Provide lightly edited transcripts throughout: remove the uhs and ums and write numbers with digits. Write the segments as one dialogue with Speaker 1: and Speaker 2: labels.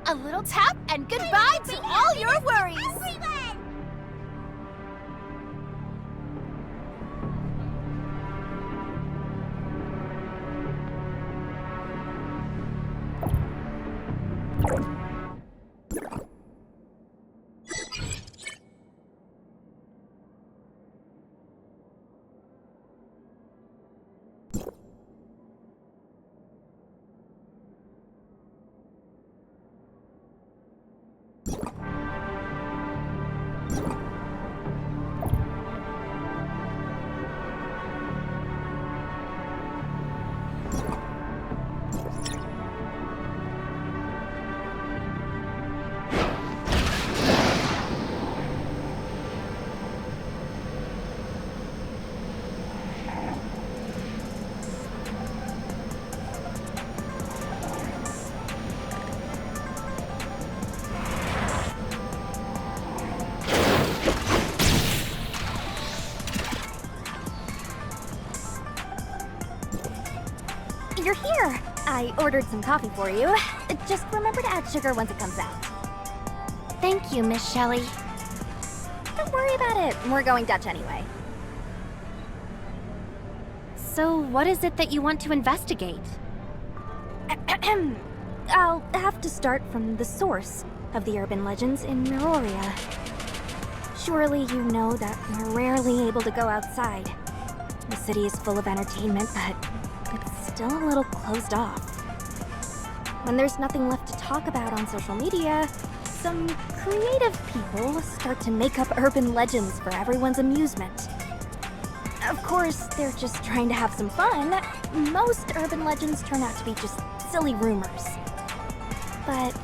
Speaker 1: A little tap and goodbye to all your worries!
Speaker 2: You're here! I ordered some coffee for you. Just remember to add sugar once it comes out.
Speaker 1: Thank you, Miss Shelley.
Speaker 2: Don't worry about it. We're going Dutch anyway.
Speaker 1: So, what is it that you want to investigate?
Speaker 2: I'll have to start from the source of the urban legends in Meroria. Surely you know that we're rarely able to go outside. The city is full of entertainment, but it's still a little closed off. When there's nothing left to talk about on social media, some creative people start to make up urban legends for everyone's amusement. Of course, they're just trying to have some fun. Most urban legends turn out to be just silly rumors. But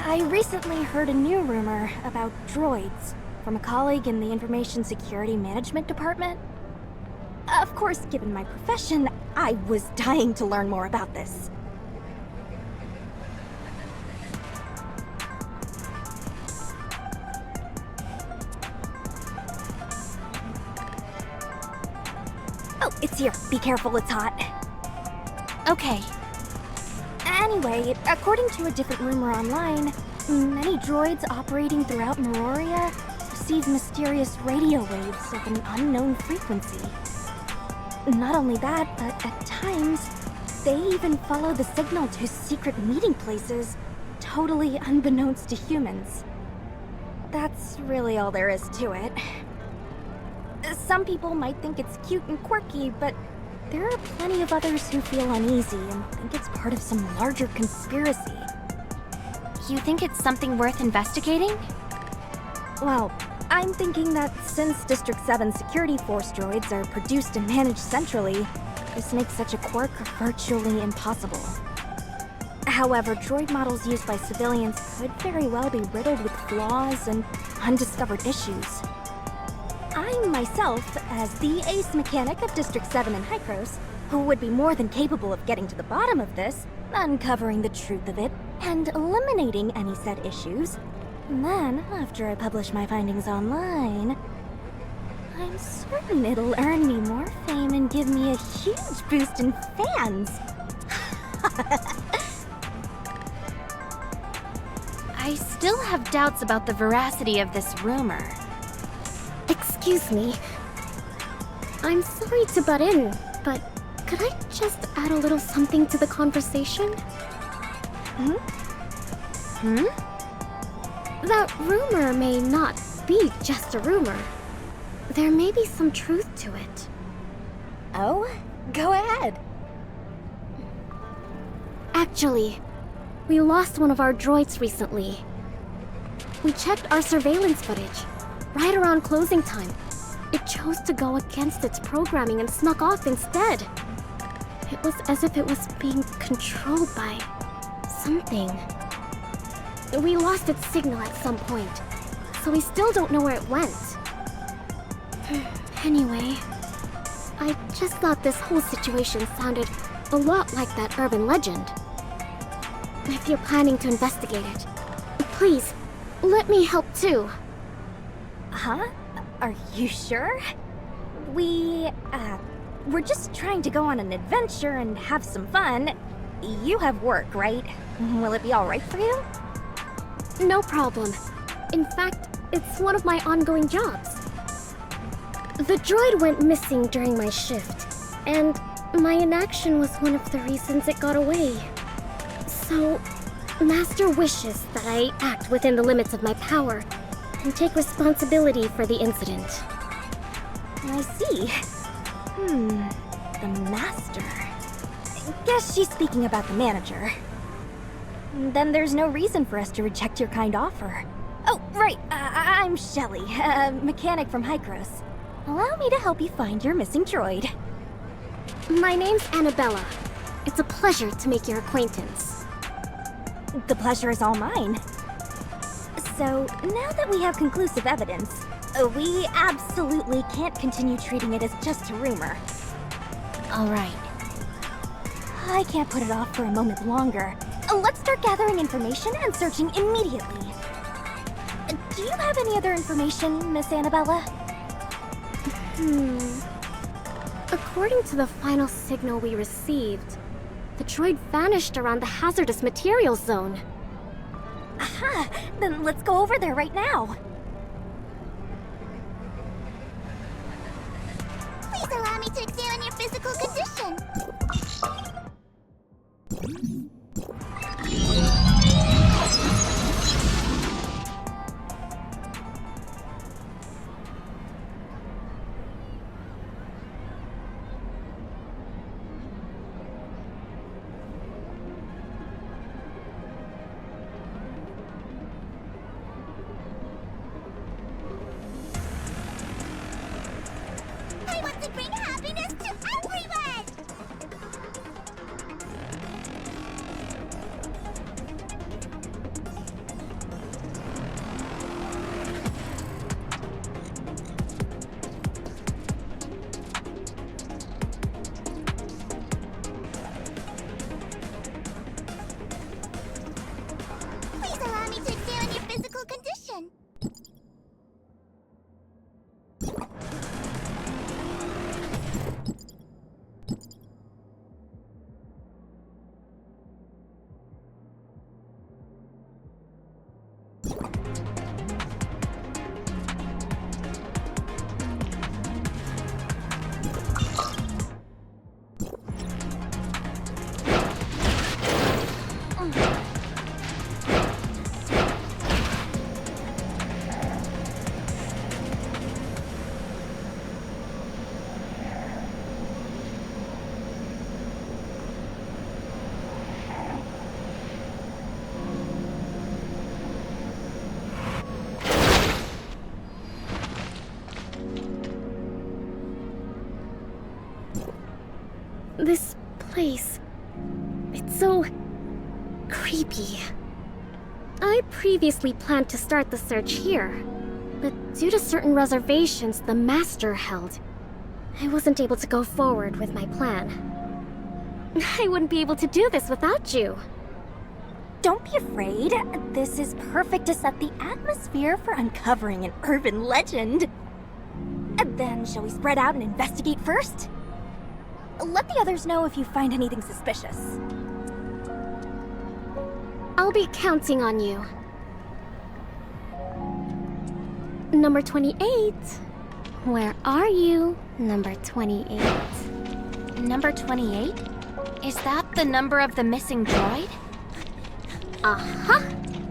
Speaker 2: I recently heard a new rumor about droids from a colleague in the Information Security Management Department. Of course, given my profession, I was dying to learn more about this. Oh, it's here. Be careful, it's hot.
Speaker 1: Okay.
Speaker 2: Anyway, according to a different rumor online, many droids operating throughout Meroria receive mysterious radio waves of an unknown frequency. Not only that, but at times, they even follow the signal to secret meeting places, totally unbeknownst to humans. That's really all there is to it. Some people might think it's cute and quirky, but there are plenty of others who feel uneasy and think it's part of some larger conspiracy.
Speaker 1: You think it's something worth investigating?
Speaker 2: Well, I'm thinking that since District 7 security force droids are produced and managed centrally, this makes such a quirk virtually impossible. However, droid models used by civilians could very well be riddled with flaws and undiscovered issues. I myself, as the ace mechanic of District 7 and Hycros, who would be more than capable of getting to the bottom of this, uncovering the truth of it, and eliminating any said issues. And then, after I publish my findings online, I'm certain it'll earn me more fame and give me a huge boost in fans.
Speaker 1: I still have doubts about the veracity of this rumor.
Speaker 3: Excuse me. I'm sorry to butt in, but could I just add a little something to the conversation? That rumor may not be just a rumor. There may be some truth to it.
Speaker 2: Oh? Go ahead.
Speaker 3: Actually, we lost one of our droids recently. We checked our surveillance footage. Right around closing time, it chose to go against its programming and snuck off instead. It was as if it was being controlled by something. We lost its signal at some point, so we still don't know where it went. Anyway, I just thought this whole situation sounded a lot like that urban legend. If you're planning to investigate it, please, let me help too.
Speaker 2: Huh? Are you sure? We're just trying to go on an adventure and have some fun. You have work, right? Will it be alright for you?
Speaker 3: No problem. In fact, it's one of my ongoing jobs. The droid went missing during my shift, and my inaction was one of the reasons it got away. So, Master wishes that I act within the limits of my power and take responsibility for the incident.
Speaker 2: I see. The Master. Guess she's speaking about the manager. Then there's no reason for us to reject your kind offer. Oh, right. I'm Shelly, a mechanic from Hykros. Allow me to help you find your missing droid.
Speaker 3: My name's Annebella. It's a pleasure to make your acquaintance.
Speaker 2: The pleasure is all mine. So, now that we have conclusive evidence, we absolutely can't continue treating it as just a rumor.
Speaker 1: Alright.
Speaker 2: I can't put it off for a moment longer. Let's start gathering information and searching immediately. Do you have any other information, Miss Annebella?
Speaker 3: According to the final signal we received, the droid vanished around the hazardous materials zone.
Speaker 2: Aha! Then let's go over there right now.
Speaker 4: Please allow me to examine your physical condition. I want to bring happiness to everyone! Please allow me to examine your physical condition.
Speaker 3: This place... it's so... creepy. I previously planned to start the search here, but due to certain reservations the Master held, I wasn't able to go forward with my plan. I wouldn't be able to do this without you.
Speaker 2: Don't be afraid. This is perfect to set the atmosphere for uncovering an urban legend. And then, shall we spread out and investigate first? Let the others know if you find anything suspicious.
Speaker 3: I'll be counting on you. Number 28. Where are you, number 28?
Speaker 1: Number 28? Is that the number of the missing droid?
Speaker 3: Aha!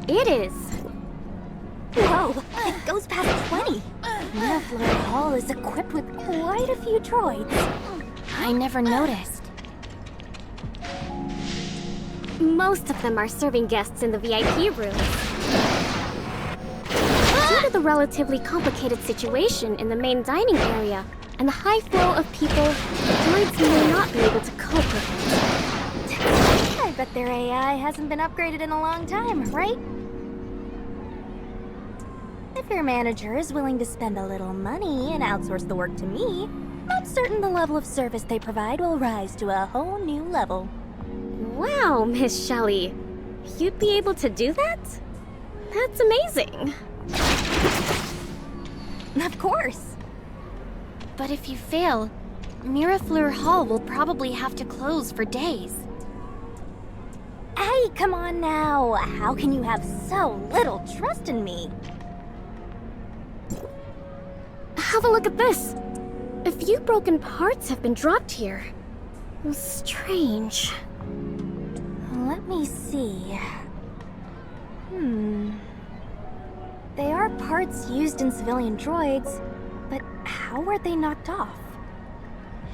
Speaker 3: It is!
Speaker 2: Whoa, it goes past 20. Mirafleur Hall is equipped with quite a few droids.
Speaker 1: I never noticed.
Speaker 3: Most of them are serving guests in the VIP room. Due to the relatively complicated situation in the main dining area and the high flow of people, droids may not be able to cope with it.
Speaker 2: I bet their AI hasn't been upgraded in a long time, right? If your manager is willing to spend a little money and outsource the work to me, I'm certain the level of service they provide will rise to a whole new level.
Speaker 3: Wow, Miss Shelley. You'd be able to do that? That's amazing.
Speaker 2: Of course.
Speaker 1: But if you fail, Mirafleur Hall will probably have to close for days.
Speaker 2: Hey, Hey, come on now. How can you have so little trust in me?
Speaker 3: Have a look at this. A few broken parts have been dropped here. Strange.
Speaker 2: Let me see. They are parts used in civilian droids, but how were they knocked off?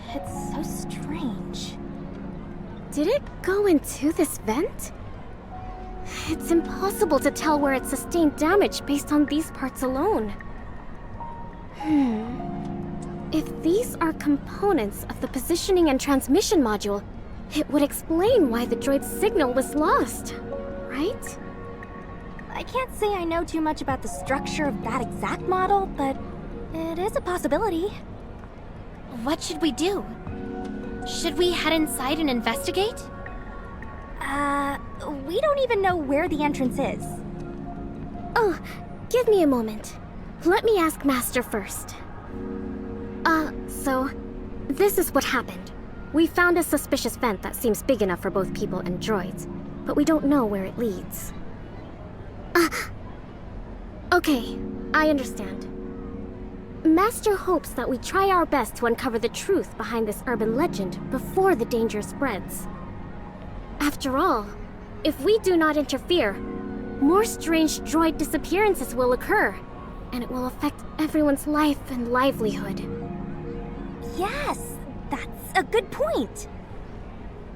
Speaker 2: It's so strange.
Speaker 3: Did it go into this vent? It's impossible to tell where it sustained damage based on these parts alone. If these are components of the positioning and transmission module, it would explain why the droid's signal was lost, right?
Speaker 2: I can't say I know too much about the structure of that exact model, but it is a possibility.
Speaker 1: What should we do? Should we head inside and investigate?
Speaker 2: We don't even know where the entrance is.
Speaker 3: Oh, give me a moment. Let me ask Master first. So, this is what happened. We found a suspicious vent that seems big enough for both people and droids, but we don't know where it leads. Okay, I understand. Master hopes that we try our best to uncover the truth behind this urban legend before the danger spreads. After all, if we do not interfere, more strange droid disappearances will occur, and it will affect everyone's life and livelihood.
Speaker 2: Yes, that's a good point.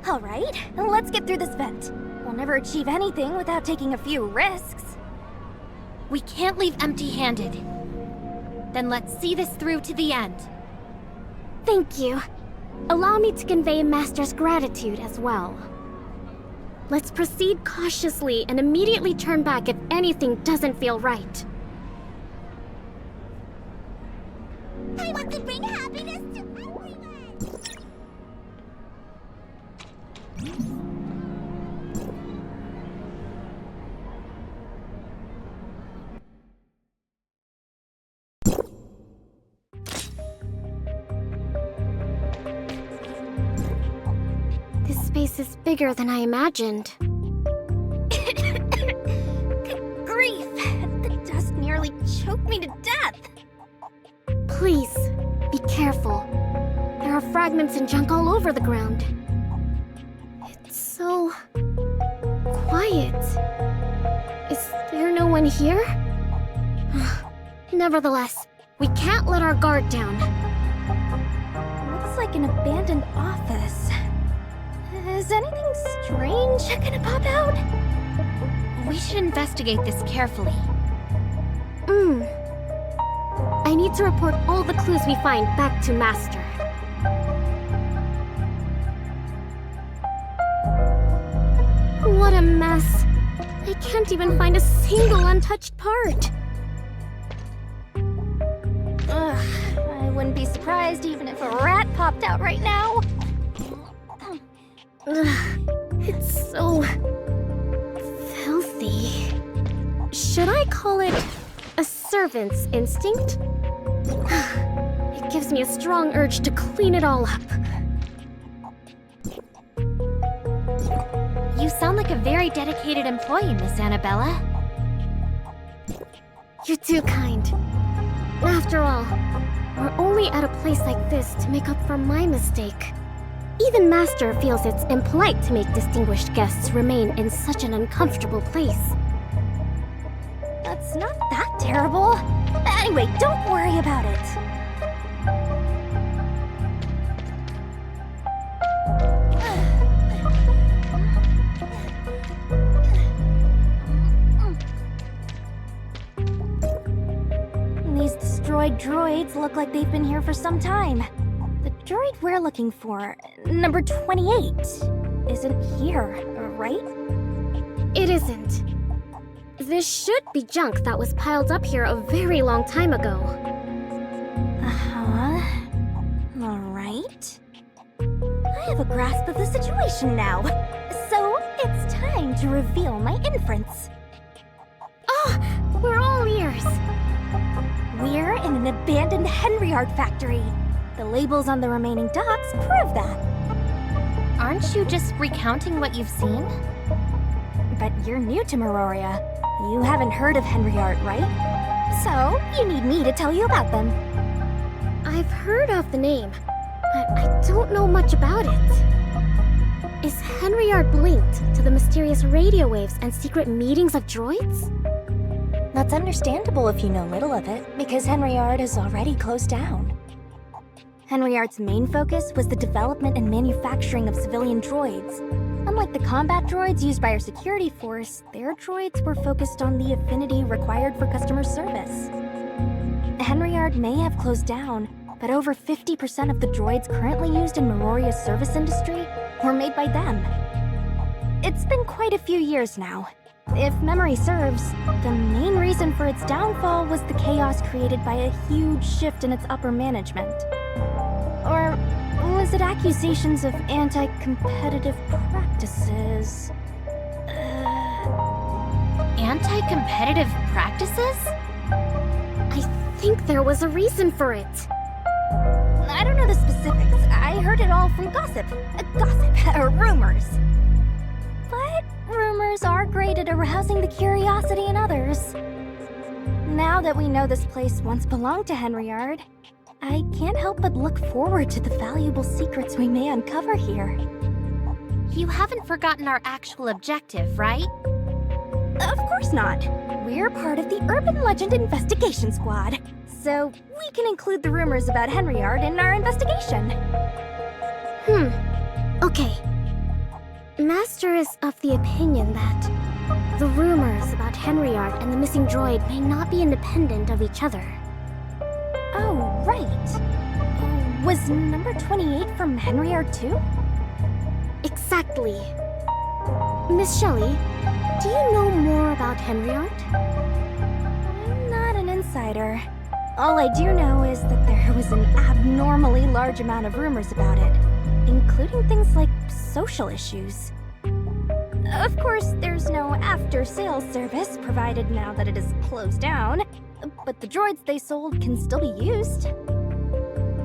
Speaker 2: All right, let's get through this vent. We'll never achieve anything without taking a few risks.
Speaker 1: We can't leave empty-handed. Then let's see this through to the end.
Speaker 3: Thank you. Allow me to convey Master's gratitude as well. Let's proceed cautiously and immediately turn back if anything doesn't feel right.
Speaker 4: I want to bring happiness to everyone!
Speaker 3: This space is bigger than I imagined.
Speaker 2: Grief! The dust nearly choked me to death!
Speaker 3: Please, be careful. There are fragments and junk all over the ground. It's so... quiet. Is there no one here? Nevertheless, we can't let our guard down.
Speaker 2: Looks like an abandoned office. Is anything strange gonna pop out?
Speaker 1: We should investigate this carefully.
Speaker 3: I need to report all the clues we find back to Master. What a mess. I can't even find a single untouched part.
Speaker 2: Ugh, I wouldn't be surprised even if a rat popped out right now.
Speaker 3: It's so... filthy. Should I call it a servant's instinct? It gives me a strong urge to clean it all up.
Speaker 1: You sound like a very dedicated employee, Miss Annebella.
Speaker 3: You're too kind. After all, we're only at a place like this to make up for my mistake. Even Master feels it's impolite to make distinguished guests remain in such an uncomfortable place.
Speaker 2: That's not that terrible. Anyway, don't worry about it. These destroyed droids look like they've been here for some time. The droid we're looking for, number 28, isn't here, right?
Speaker 3: It isn't. This should be junk that was piled up here a very long time ago.
Speaker 2: Alright. I have a grasp of the situation now. So, it's time to reveal my inference.
Speaker 3: Oh, we're all ears.
Speaker 2: We're in an abandoned Henryard factory. The labels on the remaining docks prove that.
Speaker 1: Aren't you just recounting what you've seen?
Speaker 2: but you're new to Meroria. You haven't heard of Henriart, right? So, you need me to tell you about them.
Speaker 3: I've heard of the name, but I don't know much about it. Is Henriard linked to the mysterious radio waves and secret meetings of droids?
Speaker 2: That's understandable if you know little of it, because Henriard is already closed down. Henriard's main focus was the development and manufacturing of civilian droids. Unlike the combat droids used by our security force, their droids were focused on the affinity required for customer service. Henriard may have closed down, but over 50% of the droids currently used in Meroria's service industry were made by them. It's been quite a few years now. If memory serves, the main reason for its downfall was the chaos created by a huge shift in its upper management. Or was it accusations of anti-competitive practices?
Speaker 1: Anti-competitive practices?
Speaker 3: I think there was a reason for it.
Speaker 2: I don't know the specifics. I heard it all from gossip. Rumors. But rumors are great at arousing the curiosity in others. Now that we know this place once belonged to Henriard, I can't help but look forward to the valuable secrets we may uncover here.
Speaker 1: You haven't forgotten our actual objective, right?
Speaker 2: Of course not. We're part of the Urban Legend Investigation Squad, so we can include the rumors about Henriard in our investigation.
Speaker 3: Okay. Master is of the opinion that the rumors about Henriard and the missing droid may not be independent of each other.
Speaker 2: Oh, right. Was number 28 from Henriard too?
Speaker 3: Exactly. Miss Shelley, do you know more about Henriard?
Speaker 2: I'm not an insider. All I do know is that there was an abnormally large amount of rumors about it, including things like social issues. Of course, there's no after-sales service provided now that it is closed down, but the droids they sold can still be used.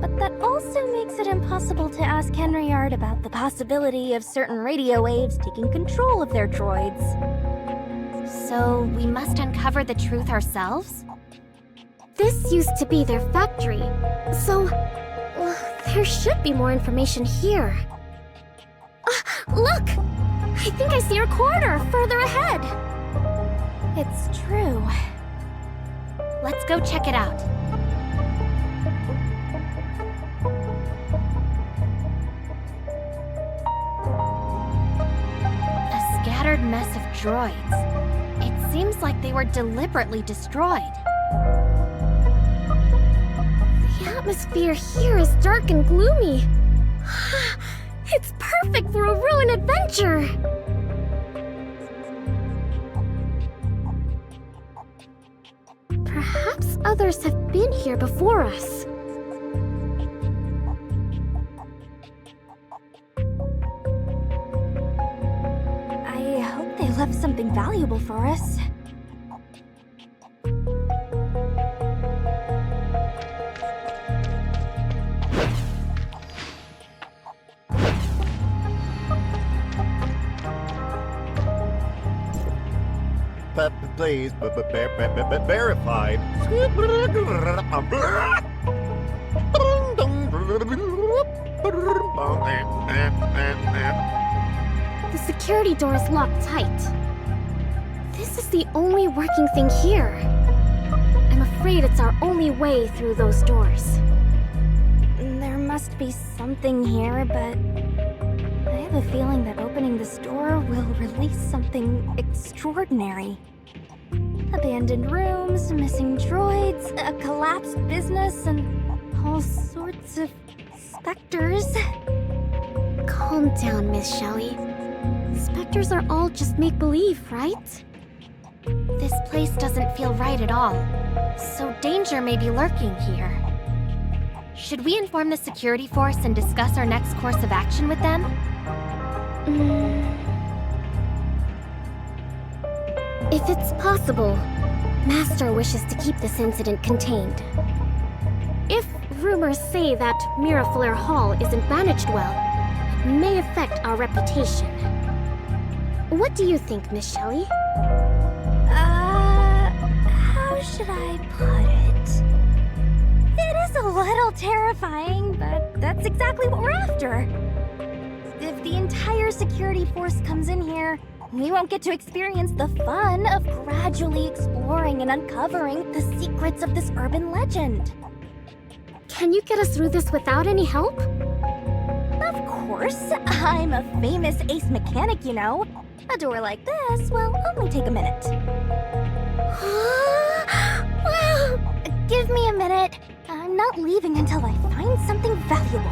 Speaker 2: But that also makes it impossible to ask Henriard about the possibility of certain radio waves taking control of their droids.
Speaker 1: So we must uncover the truth ourselves?
Speaker 3: This used to be their factory, so there should be more information here. Look! I think I see a corridor further ahead.
Speaker 2: It's true.
Speaker 1: Let's go check it out. A scattered mess of droids. It seems like they were deliberately destroyed.
Speaker 3: The atmosphere here is dark and gloomy. It's perfect for a ruin adventure! Perhaps others have been here before us.
Speaker 2: I hope they left something valuable for us.
Speaker 5: Please, verified.
Speaker 3: The security door is locked tight. This is the only working thing here. I'm afraid it's our only way through those doors.
Speaker 2: There must be something here, but I have a feeling that opening this door will release something extraordinary. Abandoned rooms, missing droids, a collapsed business, and all sorts of specters.
Speaker 3: Calm down, Miss Shelley. Specters are all just make-believe, right?
Speaker 1: This place doesn't feel right at all, so danger may be lurking here. Should we inform the security force and discuss our next course of action with them?
Speaker 3: If it's possible, Master wishes to keep this incident contained. If rumors say that Mirafleur Hall isn't managed well, it may affect our reputation. What do you think, Miss Shelley?
Speaker 2: How should I put it? It is a little terrifying, but that's exactly what we're after. If the entire security force comes in here, we won't get to experience the fun of gradually exploring and uncovering the secrets of this urban legend.
Speaker 3: Can you get us through this without any help?
Speaker 2: Of course, I'm a famous ace mechanic, you know. A door like this will only take a minute.
Speaker 3: Wow!
Speaker 2: Give me a minute. I'm not leaving until I find something valuable.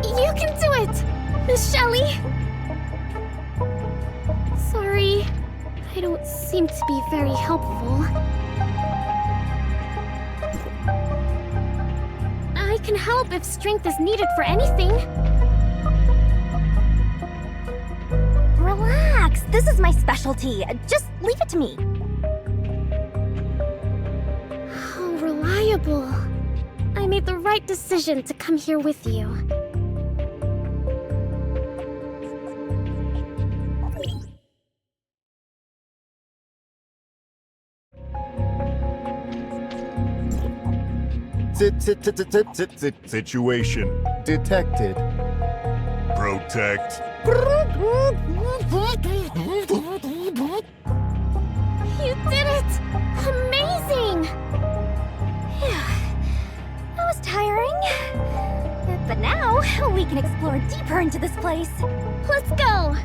Speaker 3: You can do it! Miss Shelley! Sorry, I don't seem to be very helpful. I can help if strength is needed for anything.
Speaker 2: Relax, this is my specialty. Just leave it to me.
Speaker 3: How reliable. I made the right decision to come here with you.
Speaker 5: Situation detected. Protect.
Speaker 3: You did it! Amazing!
Speaker 2: That was tiring. But now, we can explore deeper into this place.
Speaker 3: Let's go!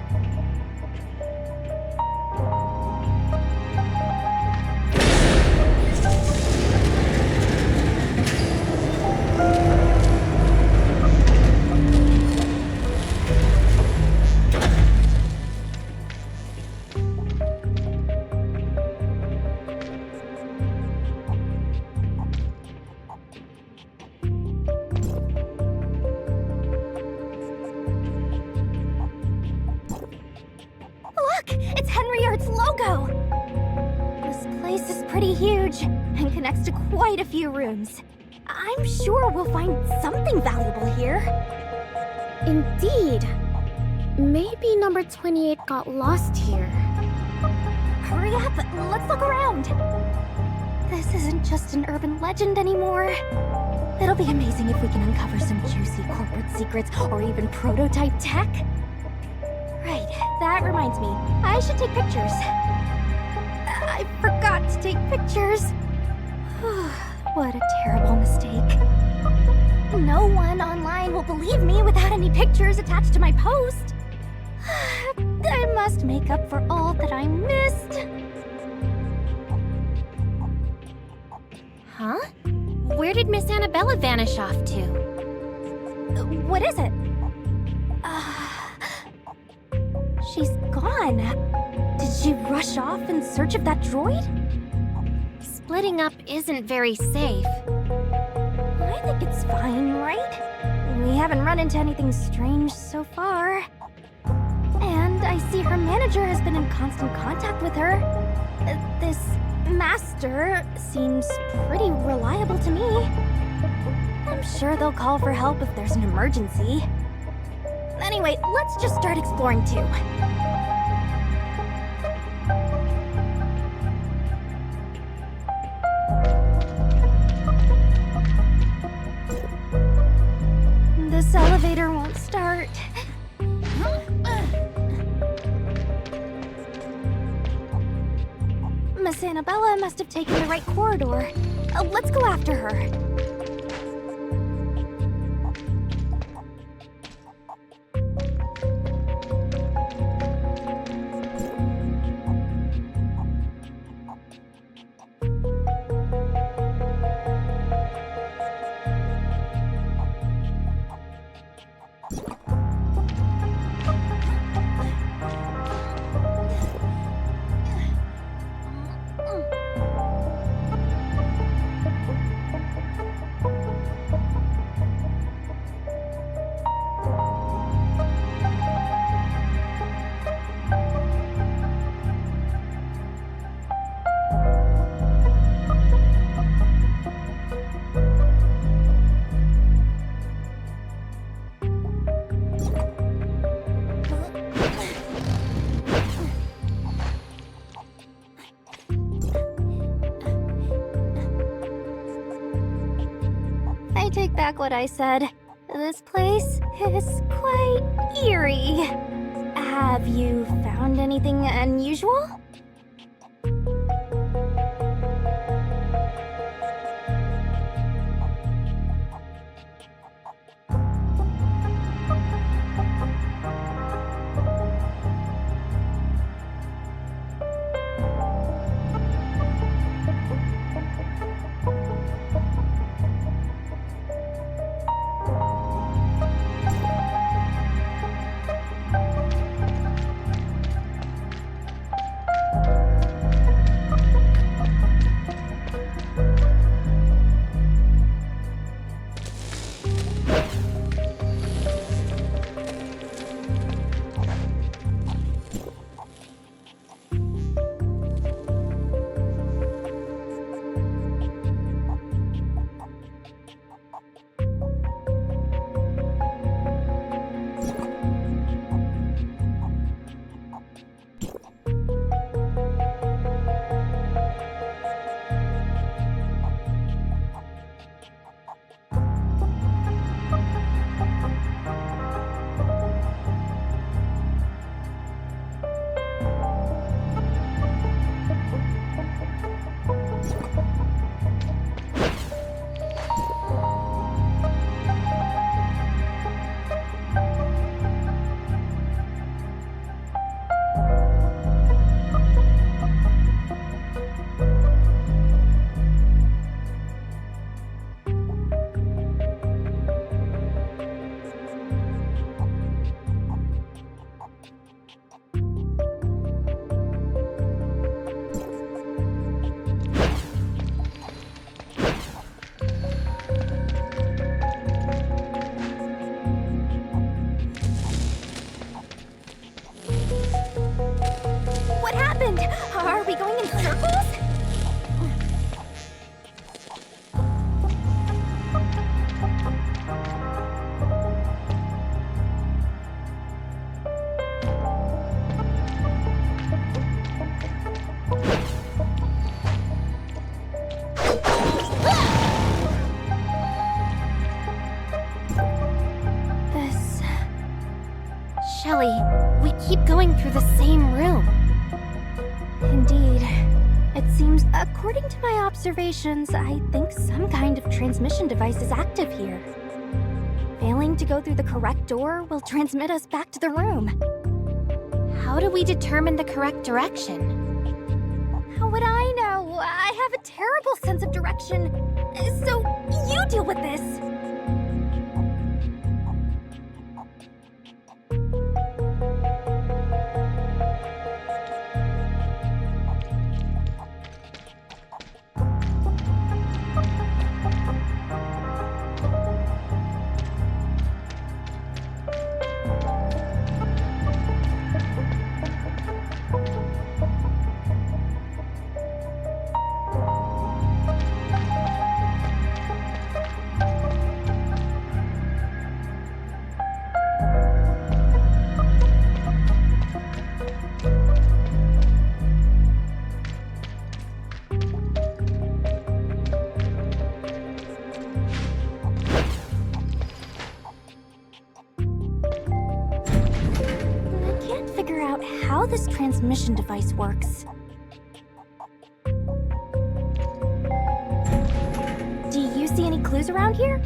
Speaker 2: And connects to quite a few rooms. I'm sure we'll find something valuable here.
Speaker 3: Indeed. Maybe number 28 got lost here.
Speaker 2: Hurry up, let's look around. This isn't just an urban legend anymore. It'll be amazing if we can uncover some juicy corporate secrets or even prototype tech. Right, that reminds me. I should take pictures. I forgot to take pictures. What a terrible mistake. No one online will believe me without any pictures attached to my post. I must make up for all that I missed.
Speaker 1: Huh? Where did Miss Annebella vanish off to?
Speaker 2: What is it? She's gone. Did she rush off in search of that droid?
Speaker 1: Splitting up isn't very safe.
Speaker 2: I think it's fine, right? We haven't run into anything strange so far. And I see her manager has been in constant contact with her. This master seems pretty reliable to me. I'm sure they'll call for help if there's an emergency. Anyway, let's just start exploring too. This elevator won't start. Miss Annebella must have taken the right corridor. Let's go after her. what I said. This place is quite eerie. Have you found anything unusual? What happened? Are we going in circles?
Speaker 1: Shelly, we keep going through the same room.
Speaker 2: Indeed. It seems, according to my observations, I think some kind of transmission device is active here. Failing to go through the correct door will transmit us back to the room.
Speaker 1: How do we determine the correct direction?
Speaker 2: How would I know? I have a terrible sense of direction. So, you deal with this. How this transmission device works. Do you see any clues around here?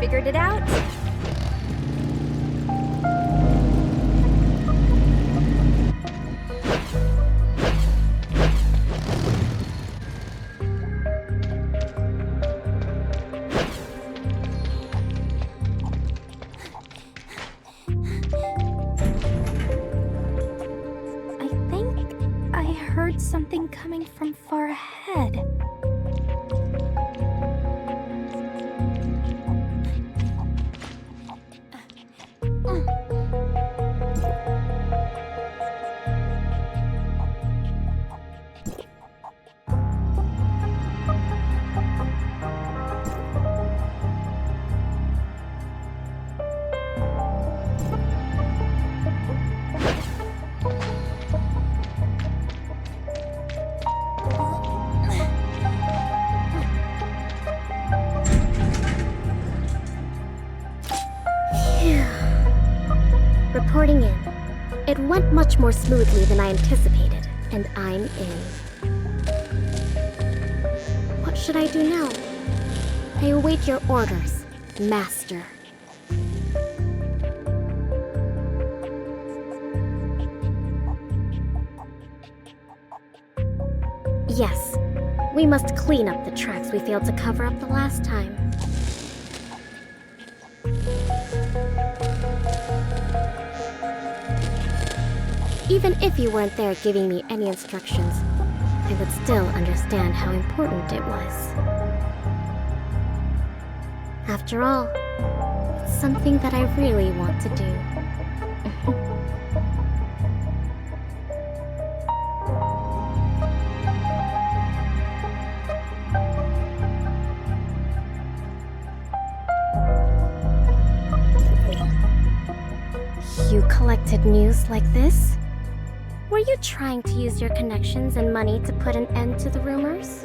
Speaker 2: figured it out? I think I heard something coming from far ahead.
Speaker 3: Reporting in. It went much more smoothly than I anticipated, and I'm in. What should I do now? I await your orders, Master. Yes, we must clean up the tracks we failed to cover up the last time. Even if you weren't there giving me any instructions, I would still understand how important it was. After all, it's something that I really want to do. You collected news like this? Were you trying to use your connections and money to put an end to the rumors?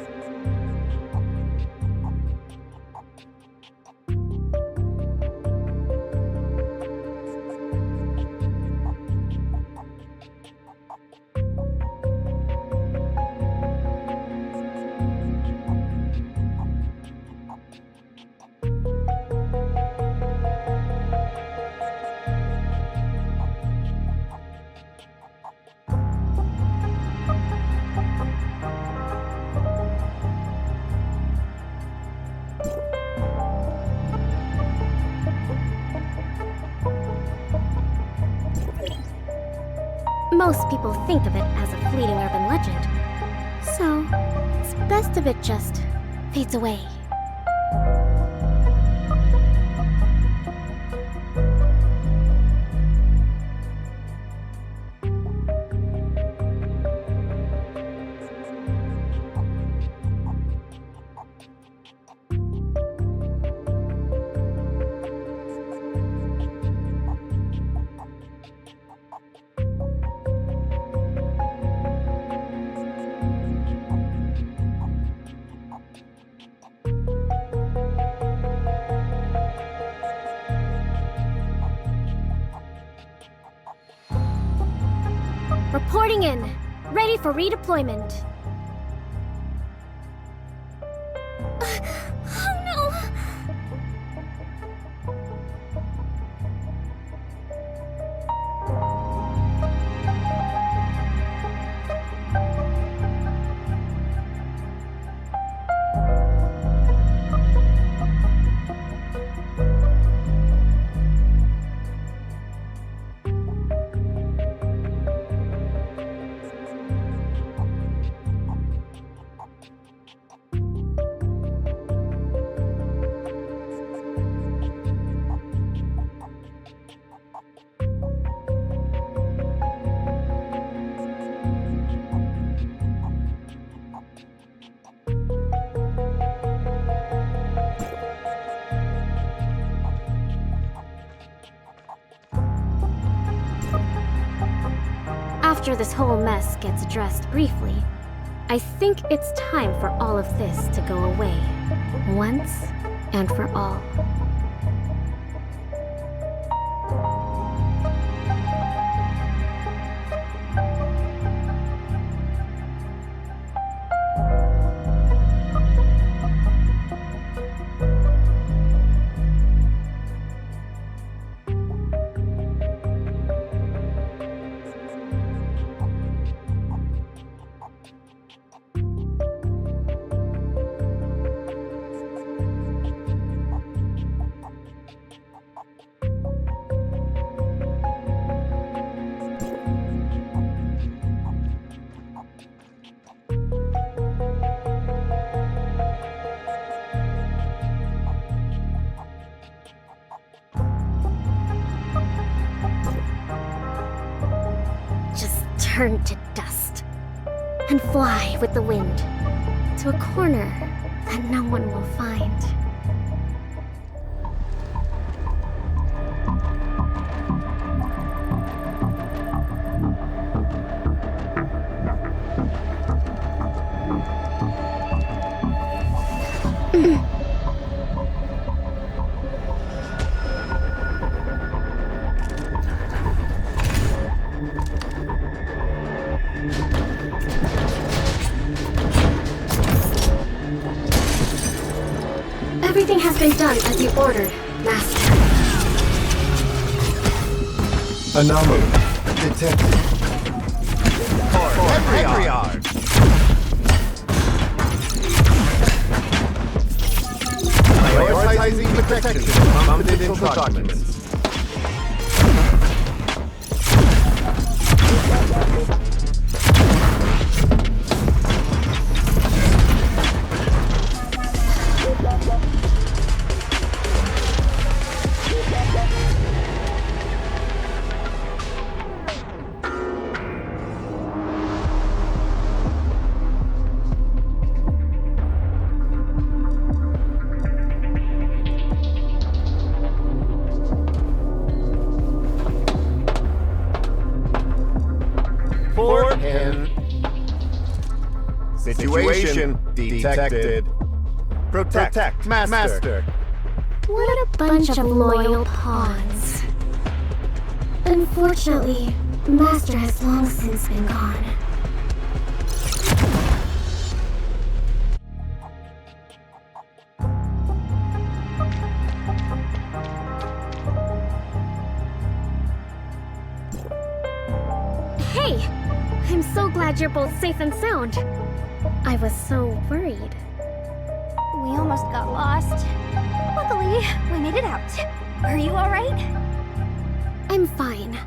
Speaker 3: Most people think of it as a fleeting urban legend, so it's best if it just fades away. Reporting in. Ready for redeployment.
Speaker 4: Oh no!
Speaker 3: After this whole mess gets addressed briefly, I think it's time for all of this to go away, once and for all. turn to dust and fly with the wind to a corner that no one will find. Everything has been done as you ordered, Master.
Speaker 5: Anomaly detected. Every yard. Prioritizing protection of confidential documents. Situation detected. Protect. Master.
Speaker 3: What a bunch of loyal pawns. Unfortunately, Master has long since been gone. Hey! I'm so glad you're both safe and sound. I was so worried.
Speaker 2: We almost got lost. Luckily, we made it out. Are you alright?
Speaker 3: I'm fine.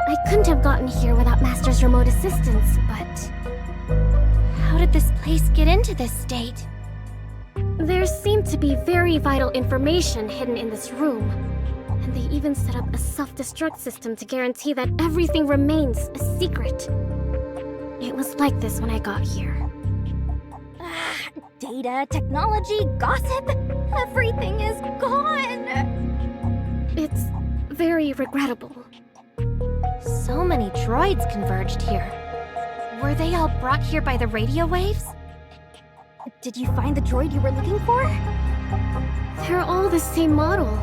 Speaker 3: I couldn't have gotten here without Master's remote assistance, but
Speaker 1: How did this place get into this state?
Speaker 3: there seemed to be very vital information hidden in this room. And they even set up a self-destruct system to guarantee that everything remains a secret. It was like this when I got here.
Speaker 2: Data, technology, gossip, everything is gone!
Speaker 3: It's very regrettable.
Speaker 1: So many droids converged here. Were they all brought here by the radio waves?
Speaker 2: Did you find the droid you were looking for?
Speaker 3: They're all the same model.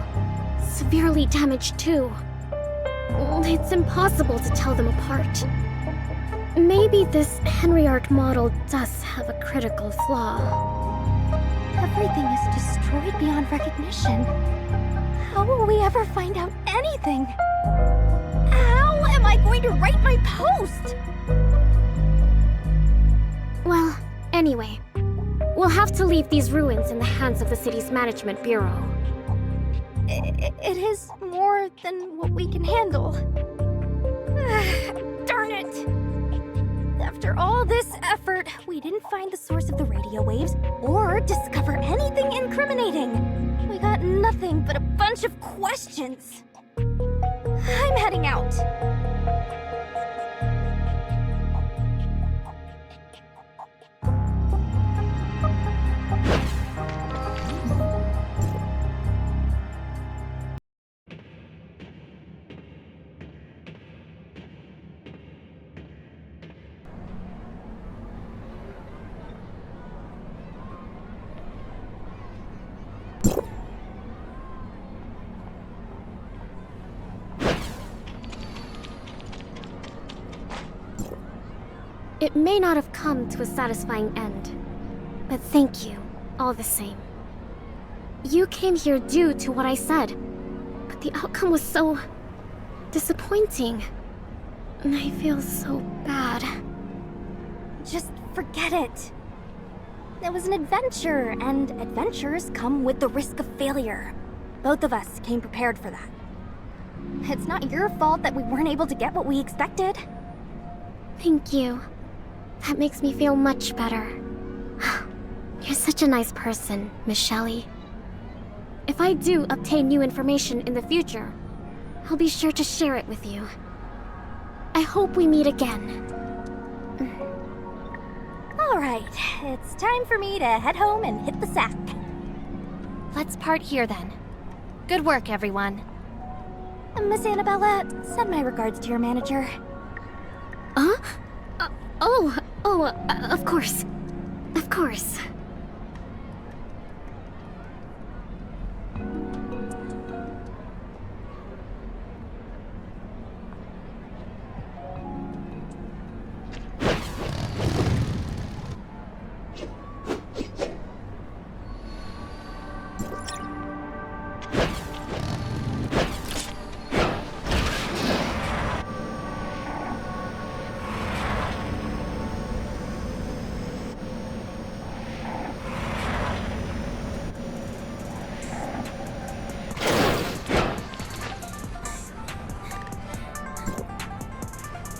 Speaker 3: Severely damaged too. It's impossible to tell them apart. Maybe this Henriart model does have a critical flaw.
Speaker 2: Everything is destroyed beyond recognition. How will we ever find out anything? How am I going to write my post?
Speaker 3: Well, anyway, we'll have to leave these ruins in the hands of the city's management bureau.
Speaker 2: It is more than what we can handle. Darn it! After all this effort, we didn't find the source of the radio waves or discover anything incriminating. We got nothing but a bunch of questions. I'm heading out.
Speaker 3: It may not have come to a satisfying end, but thank you, all the same. You came here due to what I said, but the outcome was so disappointing. And I feel so bad.
Speaker 2: Just forget it. It was an adventure, and adventures come with the risk of failure. Both of us came prepared for that. It's not your fault that we weren't able to get what we expected.
Speaker 3: Thank you. That makes me feel much better. You're such a nice person, Miss Shelley. If I do obtain new information in the future, I'll be sure to share it with you. I hope we meet again.
Speaker 2: Alright, it's time for me to head home and hit the sack.
Speaker 1: Let's part here then. Good work, everyone.
Speaker 2: Miss Annebella, send my regards to your manager.
Speaker 3: Huh? Of course. Of course.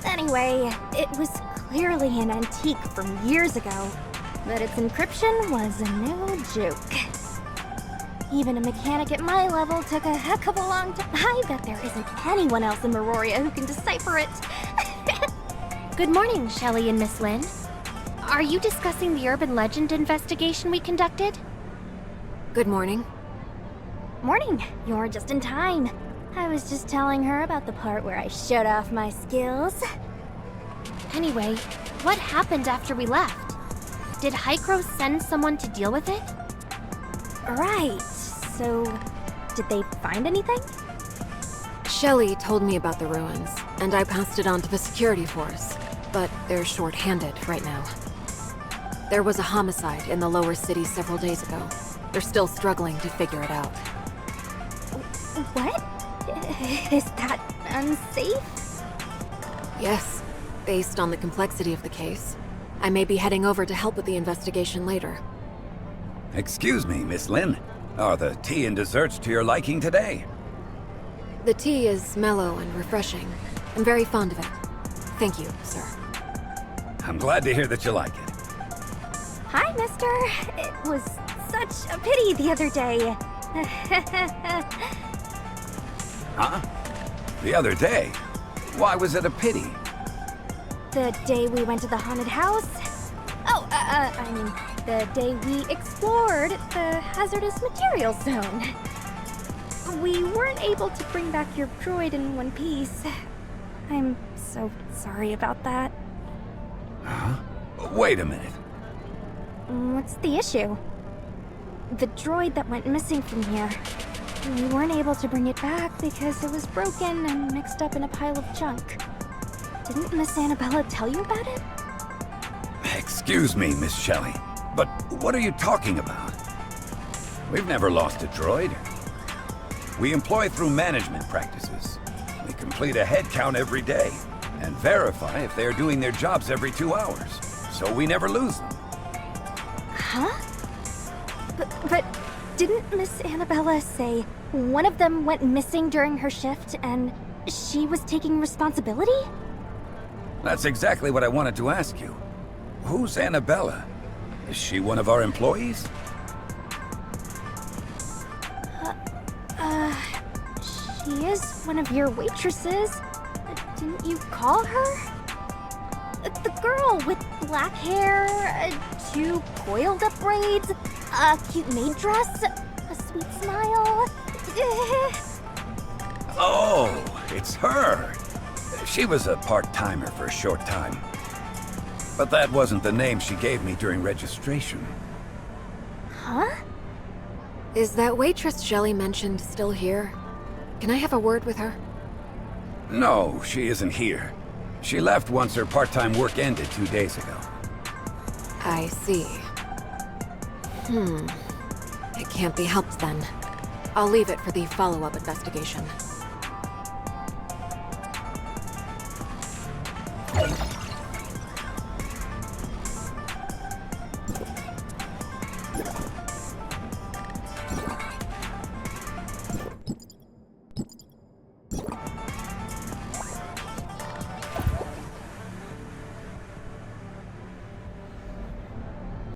Speaker 2: Anyway, it was clearly an antique from years ago, but its encryption was no joke. Even a mechanic at my level took a heck of a long time. I bet there isn't anyone else in Meroria who can decipher it.
Speaker 1: Good morning, Shelley and Miss Lynn. Are you discussing the urban legend investigation we conducted?
Speaker 6: Good morning.
Speaker 2: Morning, you're just in time. I was just telling her about the part where I showed off my skills.
Speaker 1: Anyway, what happened after we left? Did Hykros send someone to deal with it?
Speaker 2: Right, so did they find anything?
Speaker 6: Shelley told me about the ruins, and I passed it on to the security force, but they're short-handed right now. There was a homicide in the lower city several days ago. They're still struggling to figure it out.
Speaker 2: What? Is that unsafe?
Speaker 6: Yes, based on the complexity of the case. I may be heading over to help with the investigation later.
Speaker 7: Excuse me, Miss Lynn. Are the tea and desserts to your liking today?
Speaker 6: The tea is mellow and refreshing. I'm very fond of it. Thank you, sir.
Speaker 7: I'm glad to hear that you like it.
Speaker 2: Hi, mister. It was such a pity the other day.
Speaker 7: Huh? The other day? Why was it a pity?
Speaker 2: The day we went to the haunted house? Oh, I mean, the day we explored the hazardous materials zone. We weren't able to bring back your droid in one piece. I'm so sorry about that.
Speaker 7: Huh? Wait a minute.
Speaker 2: What's the issue? The droid that went missing from here. We weren't able to bring it back because it was broken and mixed up in a pile of junk. Didn't Miss Annebella tell you about it?
Speaker 7: Excuse me, Miss Shelley, but what are you talking about? We've never lost a droid. We employ through management practices. We complete a head count every day and verify if they are doing their jobs every 2 hours, so we never lose them.
Speaker 2: Huh? But didn't Miss Annebella say one of them went missing during her shift and she was taking responsibility?
Speaker 7: That's exactly what I wanted to ask you. Who's Annebella? Is she one of our employees?
Speaker 2: She is one of your waitresses. Didn't you call her? The girl with black hair, 2 coiled up braids, a cute maid dress, a sweet smile.
Speaker 7: Oh, it's her. She was a part-timer for a short time. But that wasn't the name she gave me during registration.
Speaker 2: Huh?
Speaker 6: Is that waitress Shelley mentioned still here? Can I have a word with her?
Speaker 7: No, she isn't here. She left once her part-time work ended 2 days ago.
Speaker 6: I see. It can't be helped then. I'll leave it for the follow-up investigation.